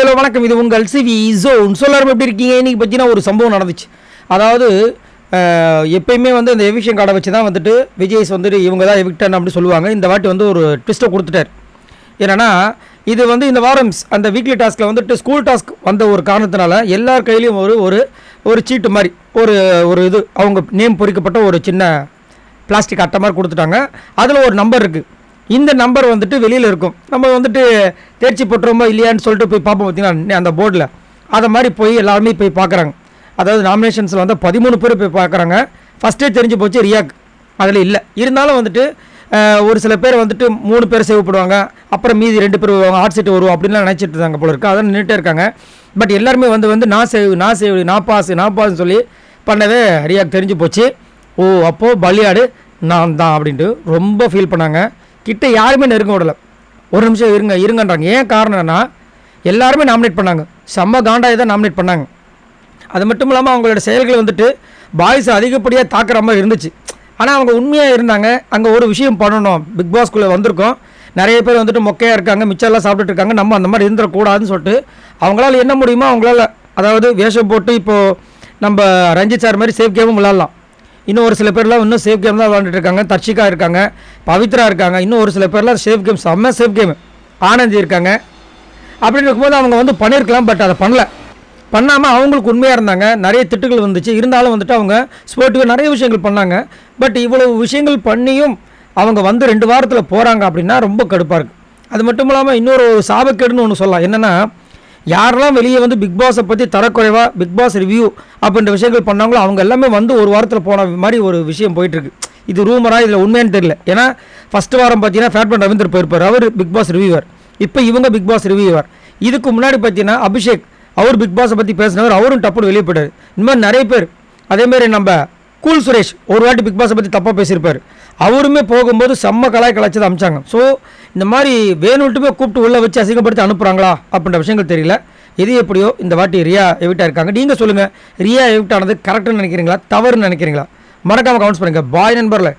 Hello வணக்கம். இது உங்கள் சிவி ஜோன். எல்லாரும் எப்படி இருக்கீங்க? இன்றைக்கி பார்த்தீங்கன்னா ஒரு சம்பவம் நடந்துச்சு. அதாவது எப்பயுமே வந்து இந்த எவிக்ஷன் கார்டை வச்சு தான் வந்துட்டு விஜய்ஸ் வந்துட்டு இவங்க தான் எவிக்டன் அப்படி சொல்லுவாங்க. இந்த வாட்டி வந்து ஒரு ட்விஸ்ட்டை கொடுத்துட்டார். என்னென்னா இது வந்து இந்த வாரம் அந்த வீக்லி டாஸ்கில் வந்துட்டு ஸ்கூல் டாஸ்க் வந்த ஒரு காரணத்தினால எல்லார் கையிலையும் ஒரு சீட்டு மாதிரி ஒரு இது அவங்க நேம் பொறிக்கப்பட்ட ஒரு சின்ன பிளாஸ்டிக் அட்டை மாதிரி கொடுத்துட்டாங்க. அதில் ஒரு நம்பர் இருக்குது. இந்த நம்பர் வந்துட்டு வெளியில் இருக்கும். நம்ம வந்துட்டு தேர்ச்சி பெற்றோமா இல்லையான்னு சொல்லிட்டு போய் பார்ப்போம் பார்த்தீங்கன்னா அந்த போர்டில். அதை மாதிரி போய் எல்லாருமே போய் பார்க்குறாங்க. அதாவது நாமினேஷன்ஸில் வந்து 13 பேர் போய் பார்க்குறாங்க. ஃபஸ்ட்டே தெரிஞ்சு போச்சு ரியாக் அதில் இல்லை. இருந்தாலும் வந்துட்டு ஒரு சில பேர் வந்துட்டு 3 பேர் சேவ் பண்ணுவாங்க, அப்புறம் மீதி 2 பேர் வருவாங்க, ஆட் சீட்டு வருவோம் அப்படின்லாம் நினச்சிட்டு இருந்தாங்க போல இருக்குது. அதான் நின்றுட்டே இருக்காங்க. பட் எல்லாருமே வந்து நான் பாஸ்ன்னு சொல்லி பண்ணவே ரியாக் தெரிஞ்சு போச்சு. ஓ அப்போது பலியாடு நான் தான் அப்படின்ட்டு ரொம்ப ஃபீல் பண்ணாங்க. கிட்ட யாருமே நெருங்க விடலை. ஒரு நிமிஷம் இருங்கன்றாங்க. ஏன் காரணம்னா எல்லாருமே நாமினேட் பண்ணாங்க. செம்ம காண்டாய் தான் நாமினேட் பண்ணாங்க. அது மட்டும் இல்லாமல் அவங்களோட செயல்கள் வந்துட்டு பாய்ஸ் அதிகப்படியாக தாக்குற மாதிரி இருந்துச்சு. ஆனால் அவங்க உண்மையாக இருந்தாங்க. அங்கே ஒரு விஷயம் பண்ணணும், பிக் பாஸ்குள்ளே வந்திருக்கோம், நிறைய பேர் வந்துட்டு மொக்கையாக இருக்காங்க, மிச்சம்லாம் சாப்பிட்டுட்டு இருக்காங்க, நம்ம அந்த மாதிரி இருந்துடக்கூடாதுன்னு சொல்லிட்டு அவங்களால என்ன முடியுமோ அவங்களால, அதாவது வேஷம் போட்டு இப்போது நம்ம ரஞ்சித் சார் மாதிரி சேஃப் கேமும் விளாட்லாம். இன்னும் ஒரு சில பேர்லாம் இன்னும் சேஃப் கேம் தான் விளாண்டுட்டு இருக்காங்க. தர்ஷிகா இருக்காங்க, பவித்ரா இருக்காங்க, இன்னும் ஒரு சில பேர்லாம் சேஃப் கேம் செம்ம சேஃப் கேமு ஆனந்தி இருக்காங்க. அப்படின்னு இருக்கும்போது அவங்க வந்து பண்ணியிருக்கலாம். பட் அதை பண்ணாமல் அவங்களுக்கு உண்மையாக இருந்தாங்க. நிறைய திட்டுகள் வந்துச்சு. இருந்தாலும் வந்துட்டு அவங்க ஸ்போர்ட்டிவாக நிறைய விஷயங்கள் பண்ணாங்க. பட் இவ்வளவு விஷயங்கள் பண்ணியும் அவங்க வந்து 2 வாரத்தில் போகிறாங்க அப்படின்னா ரொம்ப கடுப்பாக இருக்குது. அது மட்டும் இல்லாமல் இன்னொரு சாபக்கேடுன்னு ஒன்று சொல்லலாம். என்னென்னா யாரெல்லாம் வெளியே வந்து பிக் பாஸை பற்றி தரக்குறைவாக பிக் பாஸ் ரிவ்யூ அப்படின்ற விஷயங்கள் பண்ணாங்களோ அவங்க எல்லாமே வந்து ஒரு வாரத்தில் போன மாதிரி ஒரு விஷயம் போயிட்டுருக்கு. இது ரூமராக இதில் உண்மையானு தெரியல. ஏன்னா ஃபஸ்ட்டு வாரம் பார்த்தீங்கன்னா ஃபேட்மேன் ரவீந்தர் போயிருப்பார், அவர் பிக் பாஸ் ரிவ்யூவர். இப்போ இவங்க பிக் பாஸ் ரிவ்யூவர். இதுக்கு முன்னாடி பார்த்தீங்கன்னா அபிஷேக், அவர் பிக் பாஸை பற்றி பேசினவர், அவரும் டப்புன்னு வெளியே போயிட்டார். இந்த மாதிரி நிறைய பேர். அதேமாதிரி நம்ம கூல் சுரேஷ் ஒரு வாட்டி பிக் பாஸை பற்றி தப்பாக பேசியிருப்பார், அவருமே போகும்போது செம்ம கலாய்ச்சதை அமிச்சாங்க. ஸோ இந்த மாதிரி வேணுட்டுமே கூப்பிட்டு உள்ளே வச்சு அசிங்கப்படுத்தி அனுப்புகிறாங்களா அப்படின்ற விஷயங்கள் தெரியல. எது எப்படியோ இந்த வாட்டி ரியா எவிட்டாக இருக்காங்க. நீங்கள் சொல்லுங்கள், ரியா எவிட் ஆனது கரெக்டுன்னு நினைக்கிறீங்களா, தவறுன்னு நினைக்கிறீங்களா? மறக்காமல் கமெண்ட்ஸ் பண்ணுங்கள். பாய் நண்பர்களே.